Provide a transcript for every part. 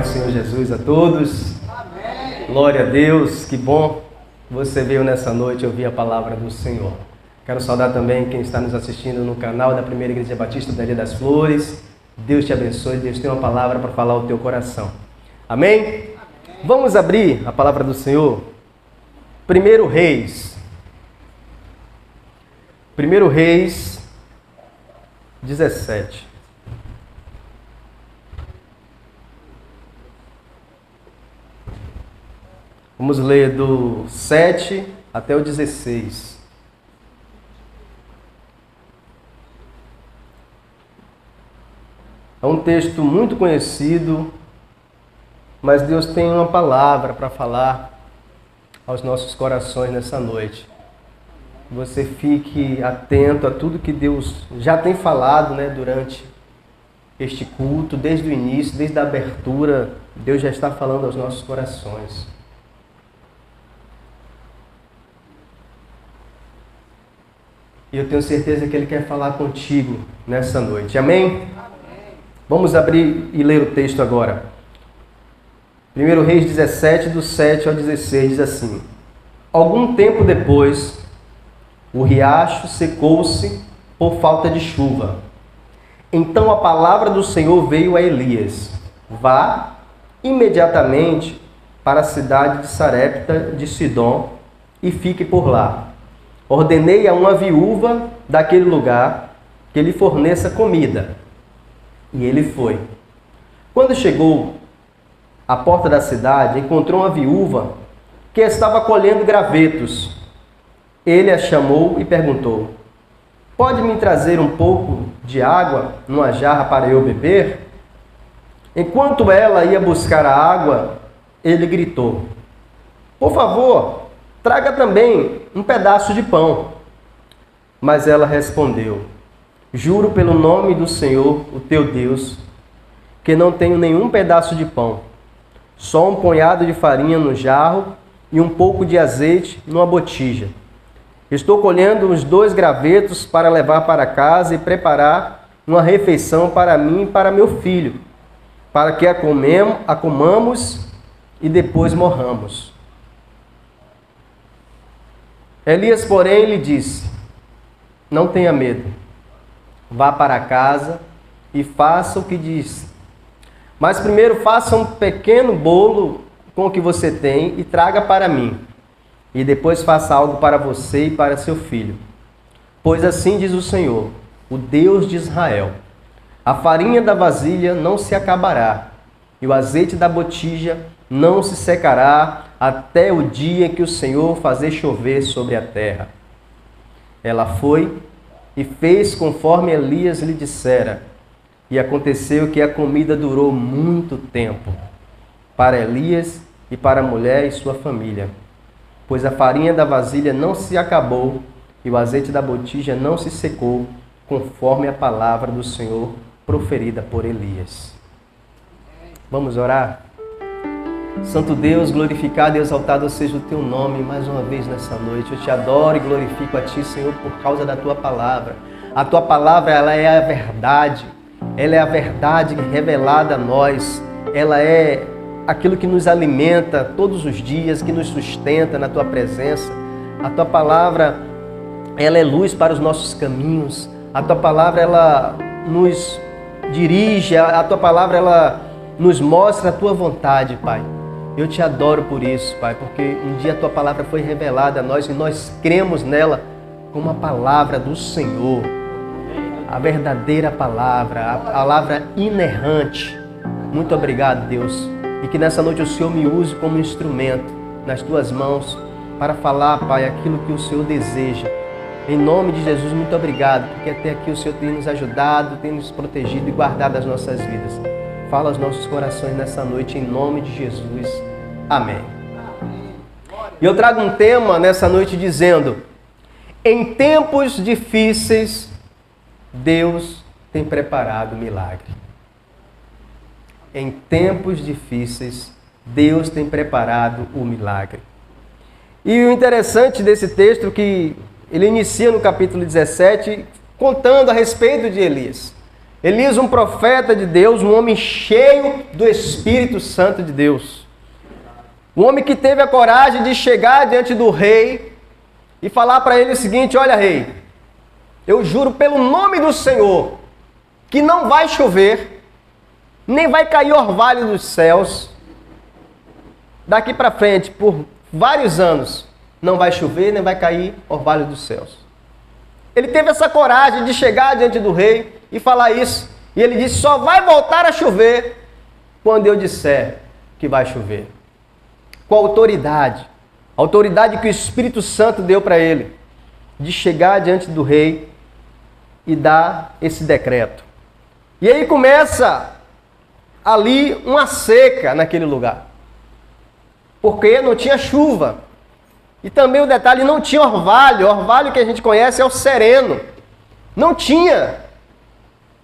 do Senhor Jesus a todos. Amém. Glória a Deus, que bom que você veio nessa noite ouvir a palavra do Senhor. Quero saudar também quem está nos assistindo no canal da Primeira Igreja Batista da Ilha das Flores. Deus te abençoe, Deus tem uma palavra para falar ao teu coração. Amém? Amém? Vamos abrir a palavra do Senhor. 1 Reis. 1 Reis 17. Vamos ler do 7 até o 16. É um texto muito conhecido, mas Deus tem uma palavra para falar aos nossos corações nessa noite. Você fique atento a tudo que Deus já tem falado, durante este culto, desde o início, desde a abertura, Deus já está falando aos nossos corações. E eu tenho certeza que Ele quer falar contigo nessa noite. Amém? Amém? Vamos abrir e ler o texto agora. 1 Reis 17, do 7 ao 16, diz assim: Algum tempo depois, o riacho secou-se por falta de chuva. Então a palavra do Senhor veio a Elias: Vá imediatamente para a cidade de Sarepta de Sidom e fique por lá. Ordenei a uma viúva daquele lugar que lhe forneça comida. E ele foi. Quando chegou à porta da cidade, encontrou uma viúva que estava colhendo gravetos. Ele a chamou e perguntou: Pode me trazer um pouco de água numa jarra para eu beber? Enquanto ela ia buscar a água, ele gritou: Por favor, traga também um pedaço de pão. Mas ela respondeu: Juro pelo nome do Senhor, o teu Deus, que não tenho nenhum pedaço de pão, só um punhado de farinha no jarro e um pouco de azeite numa botija. Estou colhendo uns 2 gravetos para levar para casa e preparar uma refeição para mim e para meu filho, para que a comamos e depois morramos. Elias, porém, lhe disse: Não tenha medo. Vá para casa e faça o que diz. Mas primeiro faça um pequeno bolo com o que você tem e traga para mim. E depois faça algo para você e para seu filho. Pois assim diz o Senhor, o Deus de Israel: a farinha da vasilha não se acabará, e o azeite da botija não se secará, até o dia que o Senhor fazer chover sobre a terra. Ela foi e fez conforme Elias lhe dissera. E aconteceu que a comida durou muito tempo para Elias e para a mulher e sua família, pois a farinha da vasilha não se acabou e o azeite da botija não se secou, conforme a palavra do Senhor proferida por Elias. Vamos orar? Santo Deus, glorificado e exaltado seja o teu nome mais uma vez nessa noite. Eu te adoro e glorifico a ti, Senhor, por causa da tua palavra. A tua palavra, ela é a verdade. Ela é a verdade revelada a nós. Ela é aquilo que nos alimenta todos os dias, que nos sustenta na tua presença. A tua palavra, ela é luz para os nossos caminhos. A tua palavra, ela nos dirige. A tua palavra, ela nos mostra a tua vontade, Pai. Eu te adoro por isso, Pai, porque um dia a tua palavra foi revelada a nós e nós cremos nela como a palavra do Senhor. A verdadeira palavra, a palavra inerrante. Muito obrigado, Deus. E que nessa noite o Senhor me use como instrumento nas tuas mãos para falar, Pai, aquilo que o Senhor deseja. Em nome de Jesus, muito obrigado, porque até aqui o Senhor tem nos ajudado, tem nos protegido e guardado as nossas vidas. Fala aos nossos corações nessa noite, em nome de Jesus. Amém. E eu trago um tema nessa noite dizendo: em tempos difíceis, Deus tem preparado milagre. Em tempos difíceis, Deus tem preparado o milagre. E o interessante desse texto é que ele inicia no capítulo 17 contando a respeito de Elias. Elias, um profeta de Deus, um homem cheio do Espírito Santo de Deus. Um homem que teve a coragem de chegar diante do rei e falar para ele o seguinte: olha, rei, eu juro pelo nome do Senhor que não vai chover, nem vai cair orvalho dos céus. Daqui para frente, por vários anos, não vai chover, nem vai cair orvalho dos céus. Ele teve essa coragem de chegar diante do rei e falar isso. E ele disse: só vai voltar a chover quando eu disser que vai chover. Com autoridade. A autoridade que o Espírito Santo deu para ele. De chegar diante do rei e dar esse decreto. E aí começa ali uma seca naquele lugar. Porque não tinha chuva. E também o detalhe, não tinha orvalho. O orvalho que a gente conhece é o sereno. Não tinha.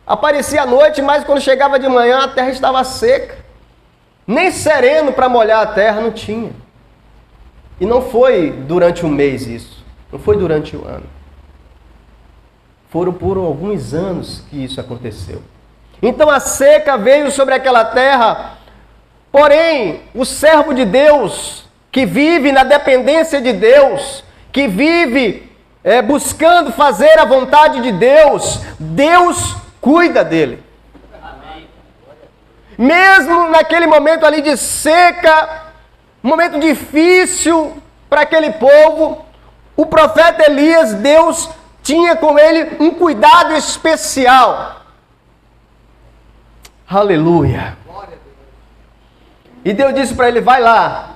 Aparecia à noite, mas quando chegava de manhã a terra estava seca. Nem sereno para molhar a terra não tinha. E não foi durante um mês isso. Não foi durante um ano. Foram por alguns anos que isso aconteceu. Então a seca veio sobre aquela terra. Porém, o servo de Deus, que vive na dependência de Deus, que vive buscando fazer a vontade de Deus, Deus cuida dele. Amém. Mesmo naquele momento ali de seca, momento difícil para aquele povo, o profeta Elias, Deus tinha com ele um cuidado especial. Aleluia. E Deus disse para ele: vai lá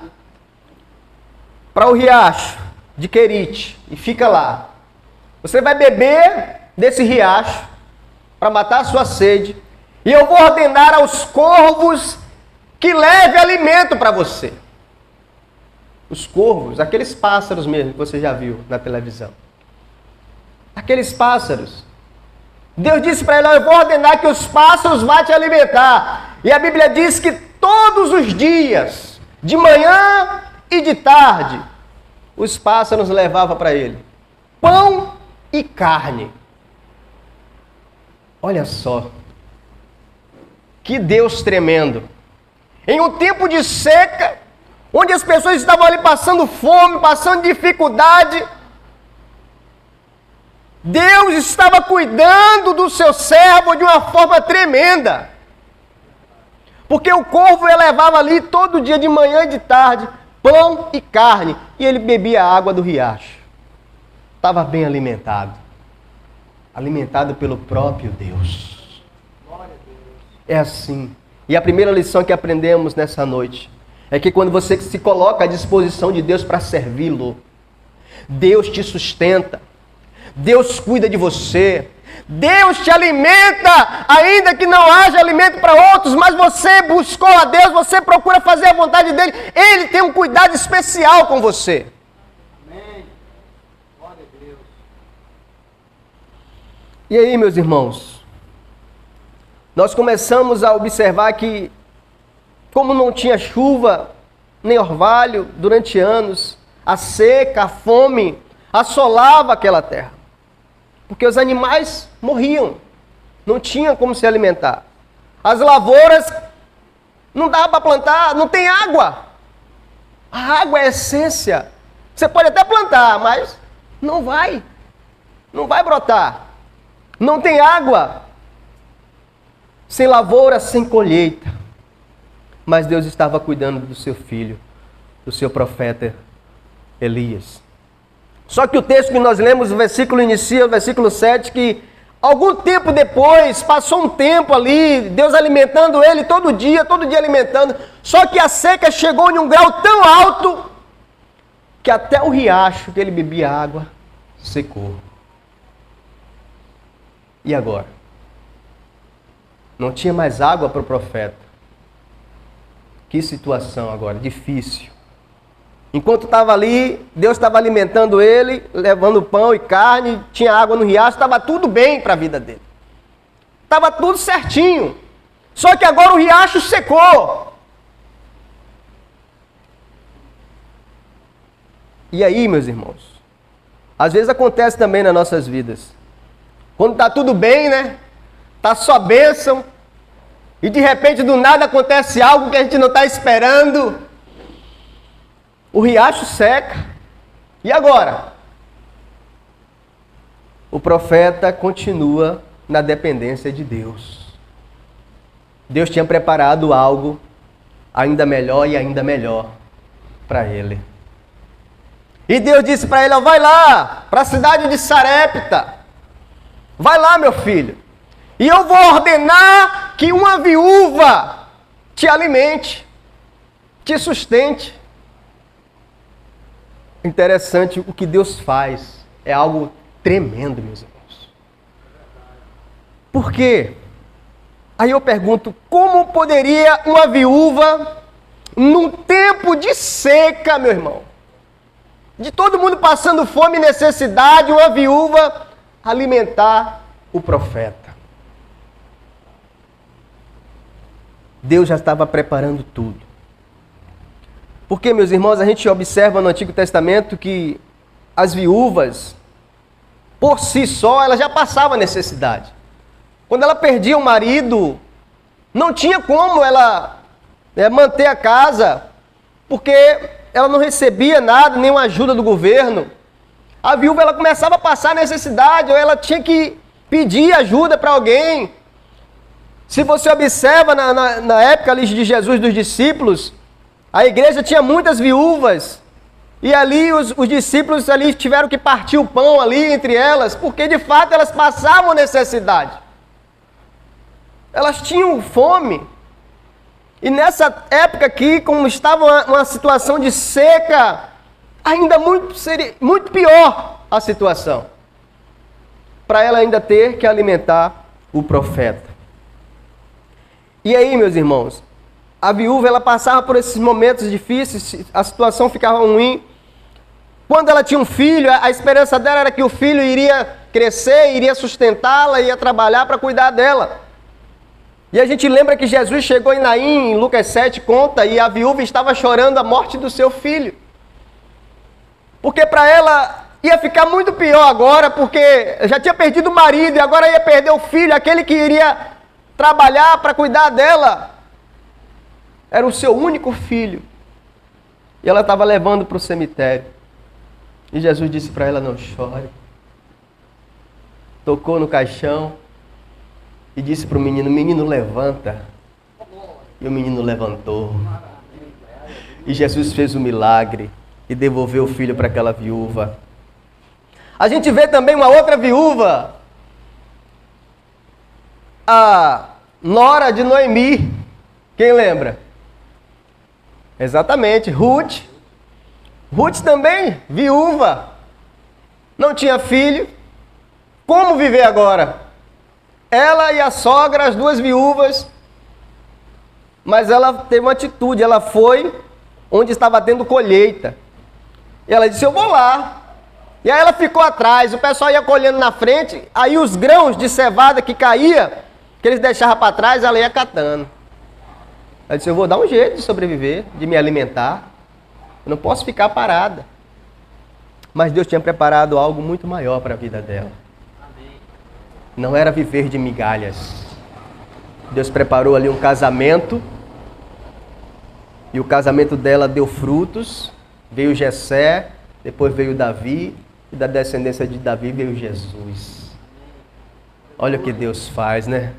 para o riacho de Querite e fica lá. Você vai beber desse riacho para matar a sua sede, e eu vou ordenar aos corvos que leve alimento para você. Os corvos, aqueles pássaros mesmo que você já viu na televisão. Aqueles pássaros. Deus disse para ele: eu vou ordenar que os pássaros vão te alimentar. E a Bíblia diz que todos os dias, de manhã e de tarde, os pássaros levavam para ele pão e carne. Olha só, que Deus tremendo. Em um tempo de seca, onde as pessoas estavam ali passando fome, passando dificuldade, Deus estava cuidando do seu servo de uma forma tremenda. Porque o corvo levava ali todo dia, de manhã e de tarde, pão e carne, e ele bebia a água do riacho. Estava bem alimentado. Alimentado pelo próprio Deus. É assim. E a primeira lição que aprendemos nessa noite é que quando você se coloca à disposição de Deus para servi-lo, Deus te sustenta, Deus cuida de você, Deus te alimenta, ainda que não haja alimento para outros, mas você buscou a Deus, você procura fazer a vontade dEle, Ele tem um cuidado especial com você. Amém. Glória a Deus. E aí, meus irmãos, nós começamos a observar que, como não tinha chuva, nem orvalho durante anos, a seca, a fome assolava aquela terra. Porque os animais morriam, não tinham como se alimentar. As lavouras não dava para plantar, não tem água. A água é a essência. Você pode até plantar, mas não vai brotar. Não tem água. Sem lavoura, sem colheita. Mas Deus estava cuidando do seu filho, do seu profeta Elias. Só que o texto que nós lemos, o versículo inicia, o versículo 7, que algum tempo depois, passou um tempo ali, Deus alimentando ele todo dia alimentando. Só que a seca chegou em um grau tão alto que até o riacho que ele bebia água secou. E agora? Não tinha mais água para o profeta. Que situação agora, difícil. Enquanto estava ali, Deus estava alimentando ele, levando pão e carne, tinha água no riacho, estava tudo bem para a vida dele. Estava tudo certinho. Só que agora o riacho secou. E aí, meus irmãos, às vezes acontece também nas nossas vidas. Quando está tudo bem, né? está só bênção, e de repente do nada acontece algo que a gente não está esperando. O riacho seca. E agora? O profeta continua na dependência de Deus. Deus tinha preparado algo ainda melhor e ainda melhor para ele. E Deus disse para ele, vai lá, para a cidade de Sarepta. Vai lá, meu filho. E eu vou ordenar que uma viúva te alimente, te sustente. Interessante, o que Deus faz é algo tremendo, meus irmãos. Por quê? Aí eu pergunto, como poderia uma viúva, num tempo de seca, meu irmão, de todo mundo passando fome e necessidade, uma viúva alimentar o profeta? Deus já estava preparando tudo. Porque, meus irmãos, a gente observa no Antigo Testamento que as viúvas, por si só, elas já passavam necessidade. Quando ela perdia o marido, não tinha como ela manter a casa, porque ela não recebia nada, nenhuma ajuda do governo. A viúva ela começava a passar necessidade, ou ela tinha que pedir ajuda para alguém. Se você observa na época ali de Jesus, dos discípulos, a igreja tinha muitas viúvas, e ali os discípulos ali tiveram que partir o pão ali entre elas, porque de fato elas passavam necessidade. Elas tinham fome. E nessa época aqui, como estava uma situação de seca, ainda seria muito pior a situação. Para ela ainda ter que alimentar o profeta. E aí, meus irmãos, a viúva ela passava por esses momentos difíceis, a situação ficava ruim. Quando ela tinha um filho, a esperança dela era que o filho iria crescer, iria sustentá-la, ia trabalhar para cuidar dela. E a gente lembra que Jesus chegou em Naim, em Lucas 7, conta, e a viúva estava chorando a morte do seu filho. Porque para ela ia ficar muito pior agora, porque já tinha perdido o marido e agora ia perder o filho, aquele que iria trabalhar para cuidar dela. Era o seu único filho. E ela estava levando para o cemitério. E Jesus disse para ela, não chore. Tocou no caixão e disse para o menino, menino levanta. E o menino levantou. E Jesus fez o milagre e devolveu o filho para aquela viúva. A gente vê também uma outra viúva, a nora de Noemi. Quem lembra? Exatamente, Ruth. Ruth também, viúva. Não tinha filho. Como viver agora? Ela e a sogra, as duas viúvas. Mas ela teve uma atitude, ela foi onde estava tendo colheita. E ela disse, eu vou lá. E aí ela ficou atrás, o pessoal ia colhendo na frente, aí os grãos de cevada que caía, que eles deixavam para trás, ela ia catando. Ela disse, eu vou dar um jeito de sobreviver, de me alimentar. Eu não posso ficar parada. Mas Deus tinha preparado algo muito maior para a vida dela. Não era viver de migalhas. Deus preparou ali um casamento. E o casamento dela deu frutos. Veio Jessé, depois veio Davi. E da descendência de Davi veio Jesus. Olha o que Deus faz, né?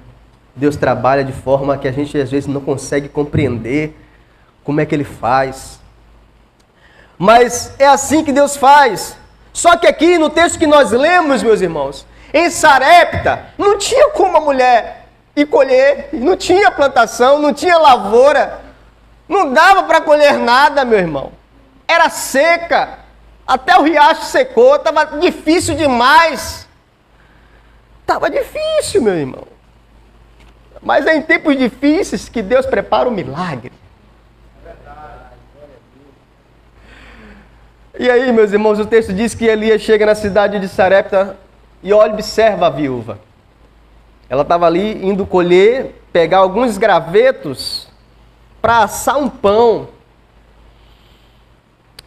Deus trabalha de forma que a gente às vezes não consegue compreender como é que Ele faz. Mas é assim que Deus faz. Só que aqui no texto que nós lemos, meus irmãos, em Sarepta, não tinha como a mulher ir colher, não tinha plantação, não tinha lavoura, não dava para colher nada, meu irmão. Era seca, até o riacho secou, estava difícil demais. Estava difícil, meu irmão. Mas é em tempos difíceis que Deus prepara o milagre. E aí, meus irmãos, o texto diz que Elias chega na cidade de Sarepta e olha, observa a viúva. Ela estava ali indo colher, pegar alguns gravetos para assar um pão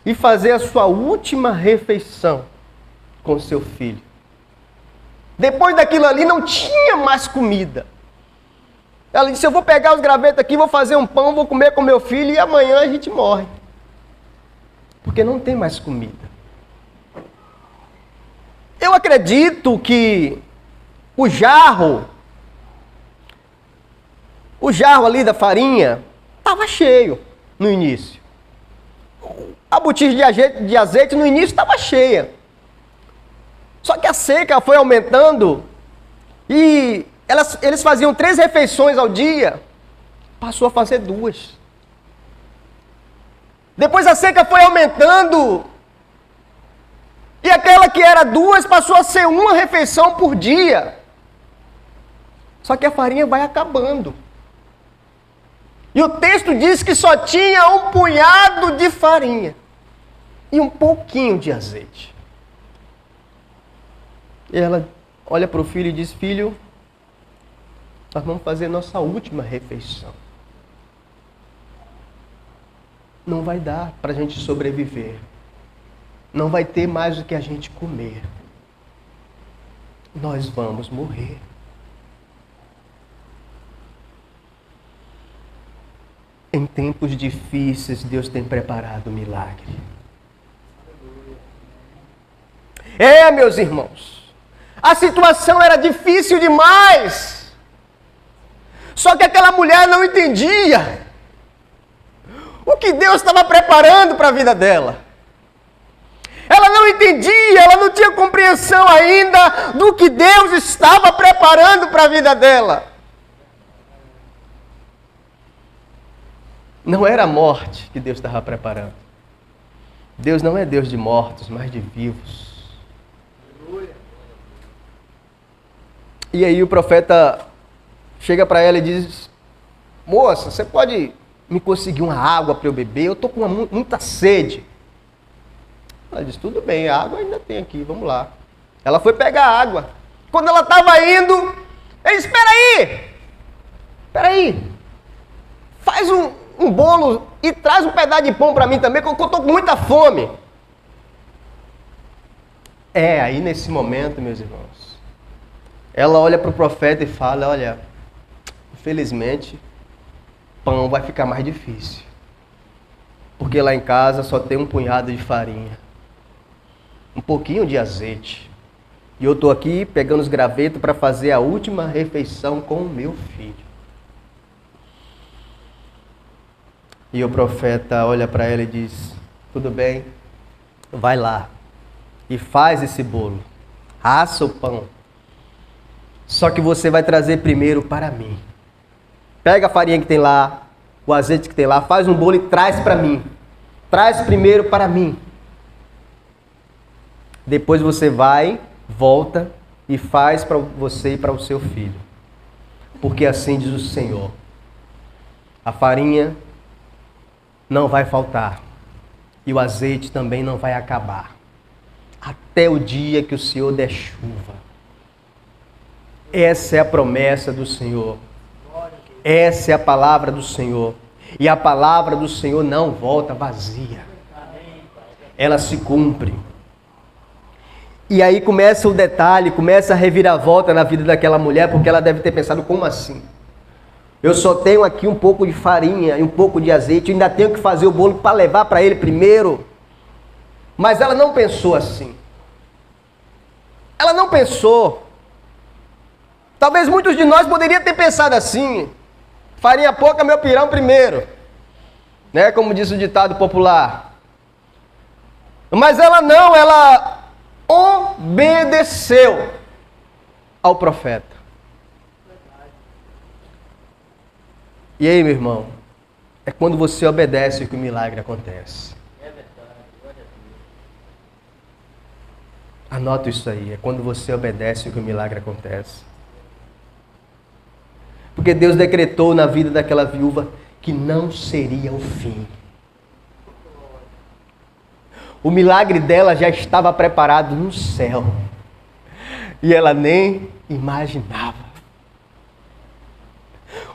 e fazer a sua última refeição com seu filho. Depois daquilo ali não tinha mais comida. Ela disse, eu vou pegar os gravetos aqui, vou fazer um pão, vou comer com meu filho e amanhã a gente morre. Porque não tem mais comida. Eu acredito que o jarro ali da farinha estava cheio no início. A botija de azeite no início estava cheia. Só que a seca foi aumentando e eles faziam 3 refeições ao dia, passou a fazer 2. Depois a seca foi aumentando e aquela que era 2 passou a ser 1 refeição por dia. Só que a farinha vai acabando. E o texto diz que só tinha um punhado de farinha e um pouquinho de azeite. E ela olha para o filho e diz, filho, nós vamos fazer nossa última refeição. Não vai dar para a gente sobreviver. Não vai ter mais o que a gente comer. Nós vamos morrer. Em tempos difíceis, Deus tem preparado um milagre. Meus irmãos, a situação era difícil demais. Só que aquela mulher não entendia o que Deus estava preparando para a vida dela. Ela não entendia, ela não tinha compreensão ainda do que Deus estava preparando para a vida dela. Não era a morte que Deus estava preparando. Deus não é Deus de mortos, mas de vivos. E aí o profeta chega para ela e diz, moça, você pode me conseguir uma água para eu beber? Eu estou com muita sede. Ela diz, tudo bem, a água ainda tem aqui, vamos lá. Ela foi pegar a água. Quando ela estava indo, ele disse, espera aí. Faz um bolo e traz um pedaço de pão para mim também, porque eu estou com muita fome. Aí nesse momento, meus irmãos, ela olha para o profeta e fala, olha, infelizmente, pão vai ficar mais difícil. Porque lá em casa só tem um punhado de farinha, um pouquinho de azeite. E eu estou aqui pegando os gravetos para fazer a última refeição com o meu filho. E o profeta olha para ela e diz, tudo bem, vai lá e faz esse bolo, assa o pão. Só que você vai trazer primeiro para mim. Pega a farinha que tem lá, o azeite que tem lá, faz um bolo e traz para mim. Traz primeiro para mim. Depois você vai, volta e faz para você e para o seu filho. Porque assim diz o Senhor. A farinha não vai faltar. E o azeite também não vai acabar. Até o dia que o Senhor der chuva. Essa é a promessa do Senhor. Essa é a palavra do Senhor. E a palavra do Senhor não volta vazia. Ela se cumpre. E aí começa o detalhe, começa a reviravolta na vida daquela mulher, porque ela deve ter pensado, como assim? Eu só tenho aqui um pouco de farinha e um pouco de azeite, eu ainda tenho que fazer o bolo para levar para ele primeiro. Mas ela não pensou assim. Ela não pensou. Talvez muitos de nós poderiam ter pensado assim, farinha pouca, meu pirão primeiro, né? Como diz o ditado popular. Mas ela não, ela obedeceu ao profeta. E aí, meu irmão, é quando você obedece que o milagre acontece. Anota isso aí, é quando você obedece que o milagre acontece. Porque Deus decretou na vida daquela viúva que não seria o fim. O milagre dela já estava preparado no céu. E ela nem imaginava.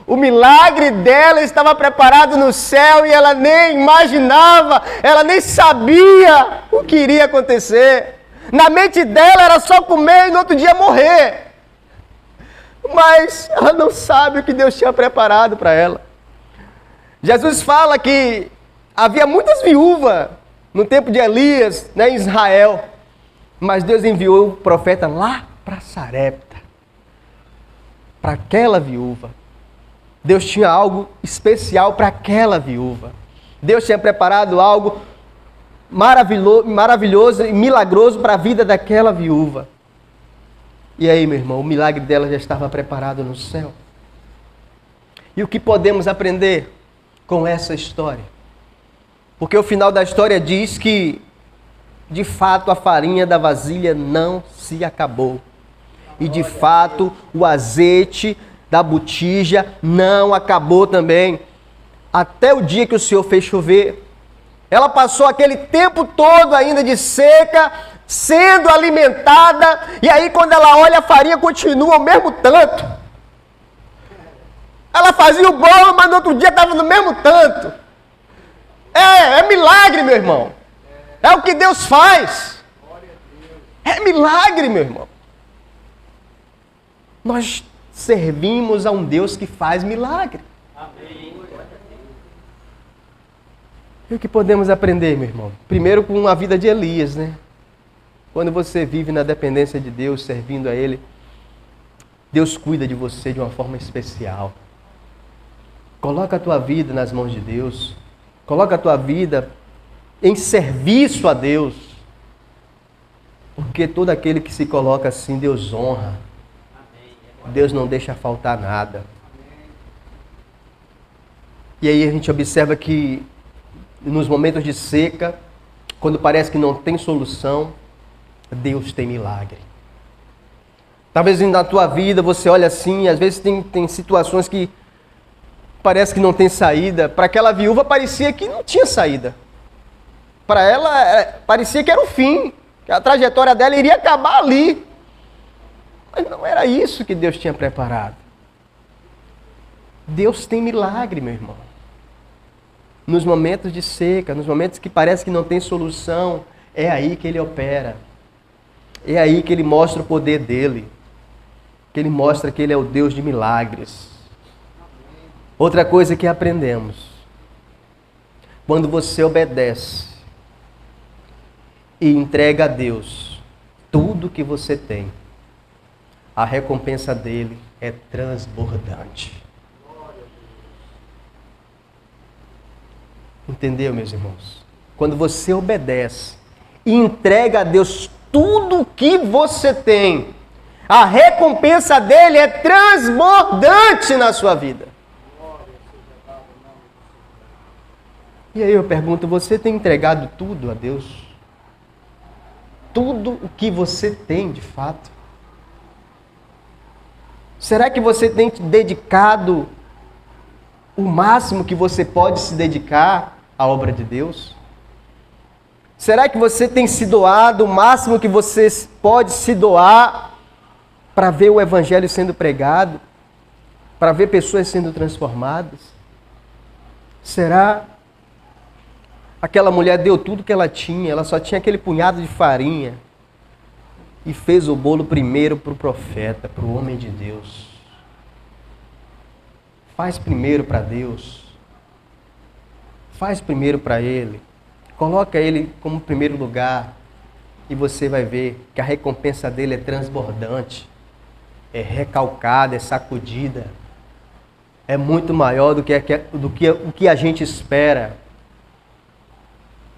O milagre dela estava preparado no céu e ela nem imaginava, ela nem sabia o que iria acontecer. Na mente dela era só comer e no outro dia morrer. Mas ela não sabe o que Deus tinha preparado para ela. Jesus fala que havia muitas viúvas no tempo de Elias, né, em Israel. Mas Deus enviou o profeta lá para Sarepta, para aquela viúva. Deus tinha algo especial para aquela viúva. Deus tinha preparado algo maravilhoso e milagroso para a vida daquela viúva. E aí, meu irmão, o milagre dela já estava preparado no céu. E o que podemos aprender com essa história? Porque o final da história diz que, de fato, a farinha da vasilha não se acabou. E, de fato, o azeite da botija não acabou também. Até o dia que o Senhor fez chover. Ela passou aquele tempo todo ainda de seca, sendo alimentada, e aí quando ela olha, a farinha continua o mesmo tanto. Ela fazia o bolo, mas no outro dia estava no mesmo tanto. É milagre, meu irmão. É o que Deus faz. É milagre, meu irmão. Nós servimos a um Deus que faz milagre. Amém. E o que podemos aprender, meu irmão? Primeiro com a vida de Elias, né? Quando você vive na dependência de Deus, servindo a Ele, Deus cuida de você de uma forma especial. Coloca a tua vida nas mãos de Deus. Coloca a tua vida em serviço a Deus. Porque todo aquele que se coloca assim, Deus honra. Deus não deixa faltar nada. E aí a gente observa que nos momentos de seca, quando parece que não tem solução, Deus tem milagre. Talvez na tua vida você olha assim, às vezes tem situações que parece que não tem saída. Para aquela viúva parecia que não tinha saída. Para ela parecia que era o fim, que a trajetória dela iria acabar ali. Mas não era isso que Deus tinha preparado. Deus tem milagre, meu irmão. Nos momentos de seca, nos momentos que parece que não tem solução, é aí que Ele opera. É aí que Ele mostra o poder dEle. Que Ele mostra que Ele é o Deus de milagres. Outra coisa que aprendemos. Quando você obedece e entrega a Deus tudo que você tem, a recompensa dEle é transbordante. Entendeu, meus irmãos? Quando você obedece e entrega a Deus tudo o que você tem, a recompensa dele é transbordante na sua vida. E aí eu pergunto, você tem entregado tudo a Deus? Tudo o que você tem de fato? Será que você tem dedicado o máximo que você pode se dedicar à obra de Deus? Será que você tem se doado o máximo que você pode se doar para ver o Evangelho sendo pregado? Para ver pessoas sendo transformadas? Será? Aquela mulher deu tudo que ela tinha, ela só tinha aquele punhado de farinha e fez o bolo primeiro para o profeta, para o homem de Deus. Faz primeiro para Deus. Faz primeiro para Ele. Coloca Ele como primeiro lugar e você vai ver que a recompensa dele é transbordante, é recalcada, é sacudida, é muito maior do que o que a gente espera.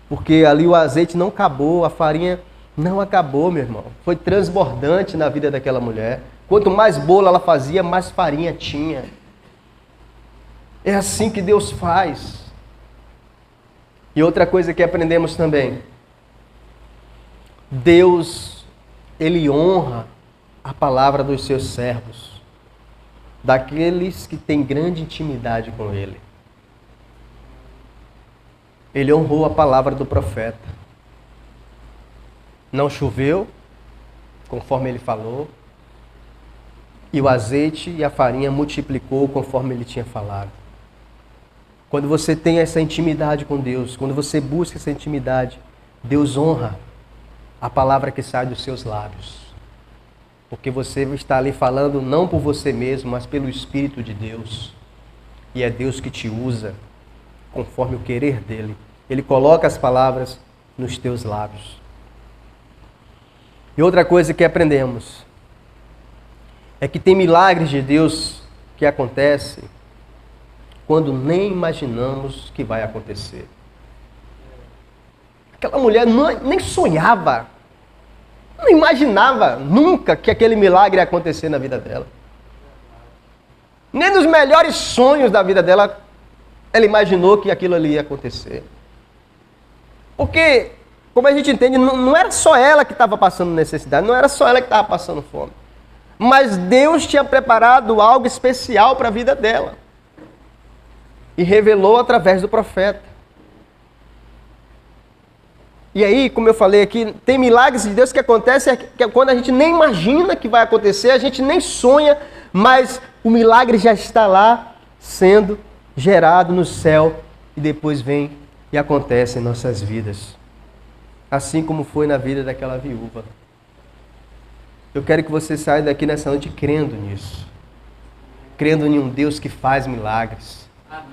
Porque ali o azeite não acabou, a farinha não acabou, meu irmão. Foi transbordante na vida daquela mulher. Quanto mais bolo ela fazia, mais farinha tinha. É assim que Deus faz. E outra coisa que aprendemos também. Deus, Ele honra a palavra dos seus servos. Daqueles que têm grande intimidade com Ele. Ele honrou a palavra do profeta. Não choveu, conforme ele falou, e o azeite e a farinha multiplicou conforme ele tinha falado. Quando você tem essa intimidade com Deus, quando você busca essa intimidade, Deus honra a palavra que sai dos seus lábios. Porque você está ali falando não por você mesmo, mas pelo Espírito de Deus. E é Deus que te usa conforme o querer dele. Ele coloca as palavras nos teus lábios. E outra coisa que aprendemos é que tem milagres de Deus que acontecem quando nem imaginamos que vai acontecer. Aquela mulher nem sonhava, não imaginava nunca que aquele milagre ia acontecer na vida dela. Nem nos melhores sonhos da vida dela, ela imaginou que aquilo ali ia acontecer. Porque, como a gente entende, não era só ela que estava passando necessidade, não era só ela que estava passando fome. Mas Deus tinha preparado algo especial para a vida dela. E revelou através do profeta. E aí, como eu falei aqui, tem milagres de Deus que acontecem quando a gente nem imagina que vai acontecer, a gente nem sonha, mas o milagre já está lá sendo gerado no céu e depois vem e acontece em nossas vidas. Assim como foi na vida daquela viúva. Eu quero que você saia daqui nessa noite crendo nisso. Crendo em um Deus que faz milagres.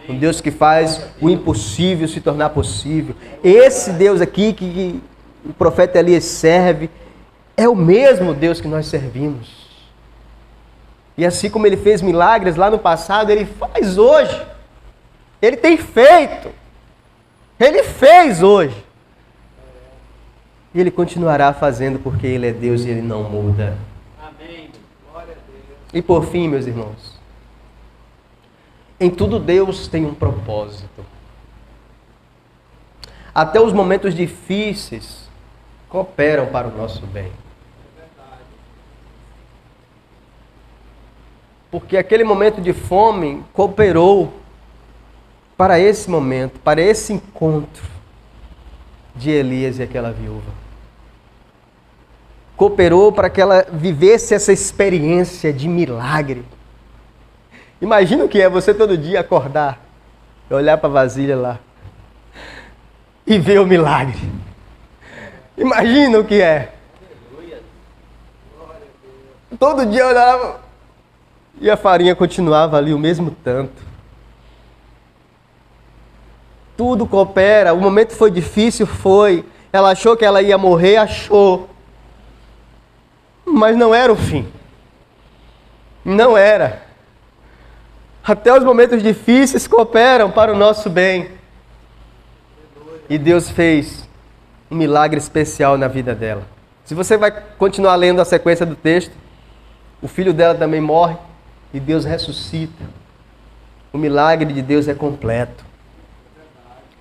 Um Deus que faz o impossível se tornar possível. Esse Deus aqui que o profeta Elias serve é o mesmo Deus que nós servimos. E assim como ele fez milagres lá no passado, ele faz hoje. Ele tem feito. Ele fez hoje. E ele continuará fazendo porque ele é Deus e ele não muda. Amém. Glória a Deus. E por fim, meus irmãos, em tudo Deus tem um propósito. Até os momentos difíceis cooperam para o nosso bem. Porque aquele momento de fome cooperou para esse momento, para esse encontro de Elias e aquela viúva. Cooperou para que ela vivesse essa experiência de milagre. Imagina o que é você todo dia acordar, olhar para a vasilha lá e ver o milagre. Imagina o que é. Todo dia eu olhava e a farinha continuava ali o mesmo tanto. Tudo coopera. O momento foi difícil, foi. Ela achou que ela ia morrer, achou. Mas não era o fim. Não era. Até os momentos difíceis cooperam para o nosso bem. E Deus fez um milagre especial na vida dela. Se você vai continuar lendo a sequência do texto, o filho dela também morre e Deus ressuscita. O milagre de Deus é completo.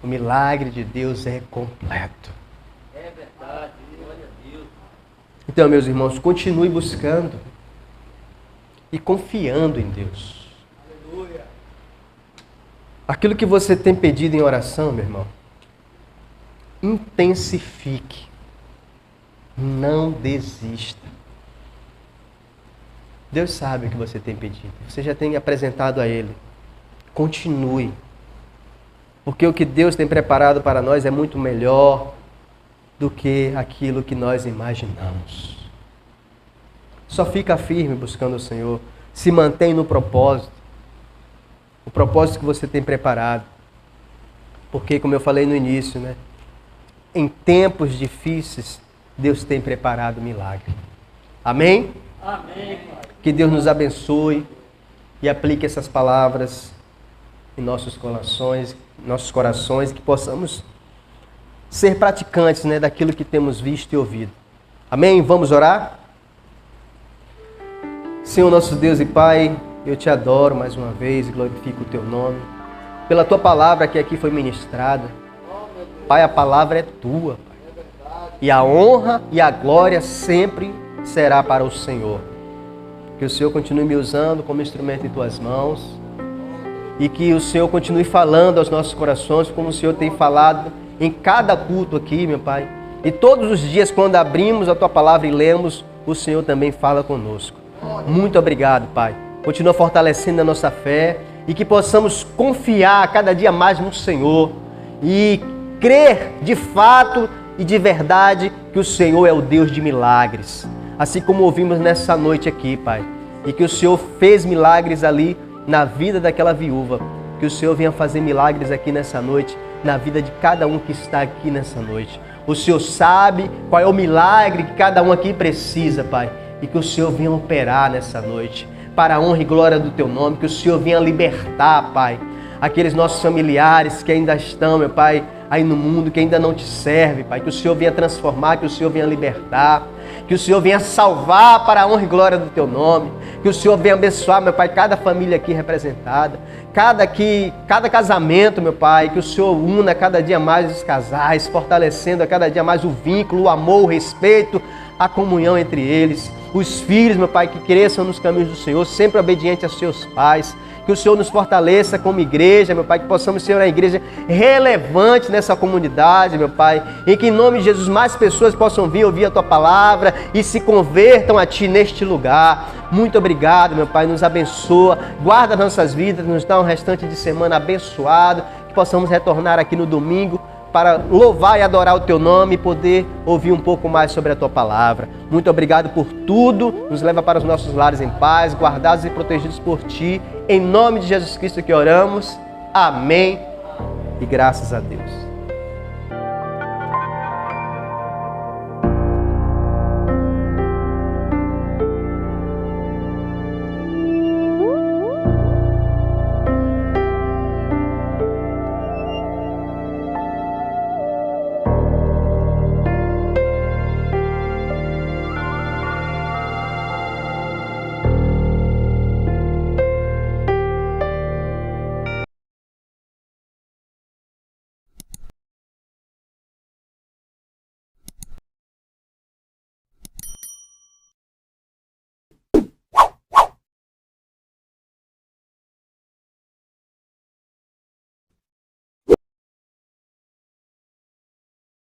O milagre de Deus é completo. É verdade. Glória a Deus. Então, meus irmãos, continue buscando e confiando em Deus. Aleluia. Aquilo que você tem pedido em oração, meu irmão, intensifique. Não desista. Deus sabe o que você tem pedido. Você já tem apresentado a Ele. Continue. Porque o que Deus tem preparado para nós é muito melhor do que aquilo que nós imaginamos. Só fica firme buscando o Senhor. Se mantém no propósito. O propósito que você tem preparado. Porque, como eu falei no início, né? Em tempos difíceis, Deus tem preparado milagre. Amém? Amém, Pai. Que Deus nos abençoe e aplique essas palavras em nossos corações, que possamos ser praticantes, né, daquilo que temos visto e ouvido. Amém? Vamos orar? Senhor nosso Deus e Pai, eu te adoro mais uma vez e glorifico o teu nome. Pela tua palavra que aqui foi ministrada. Pai, a palavra é tua. Pai. E a honra e a glória sempre será para o Senhor. Que o Senhor continue me usando como instrumento em tuas mãos. E que o Senhor continue falando aos nossos corações, como o Senhor tem falado em cada culto aqui, meu Pai. E todos os dias, quando abrimos a Tua palavra e lemos, o Senhor também fala conosco. Muito obrigado, Pai. Continua fortalecendo a nossa fé e que possamos confiar cada dia mais no Senhor e crer de fato e de verdade que o Senhor é o Deus de milagres. Assim como ouvimos nessa noite aqui, Pai, e que o Senhor fez milagres ali na vida daquela viúva, que o Senhor venha fazer milagres aqui nessa noite, na vida de cada um que está aqui nessa noite. O Senhor sabe qual é o milagre que cada um aqui precisa, Pai, e que o Senhor venha operar nessa noite, para a honra e glória do Teu nome, que o Senhor venha libertar, Pai, aqueles nossos familiares que ainda estão, meu Pai, aí no mundo, que ainda não Te serve, Pai, que o Senhor venha transformar, que o Senhor venha libertar, que o Senhor venha salvar para a honra e glória do Teu nome, que o Senhor venha abençoar, meu Pai, cada família aqui representada, cada casamento, meu Pai, que o Senhor una cada dia mais os casais, fortalecendo a cada dia mais o vínculo, o amor, o respeito, a comunhão entre eles, os filhos, meu Pai, que cresçam nos caminhos do Senhor, sempre obedientes aos seus pais, que o Senhor nos fortaleça como igreja, meu Pai, que possamos ser uma igreja relevante nessa comunidade, meu Pai, e que em nome de Jesus mais pessoas possam vir ouvir a Tua palavra e se convertam a Ti neste lugar. Muito obrigado, meu Pai, nos abençoa, guarda nossas vidas, nos dá um restante de semana abençoado, que possamos retornar aqui no domingo para louvar e adorar o Teu nome e poder ouvir um pouco mais sobre a Tua palavra. Muito obrigado por tudo, nos leva para os nossos lares em paz, guardados e protegidos por Ti. Em nome de Jesus Cristo que oramos. Amém. E graças a Deus.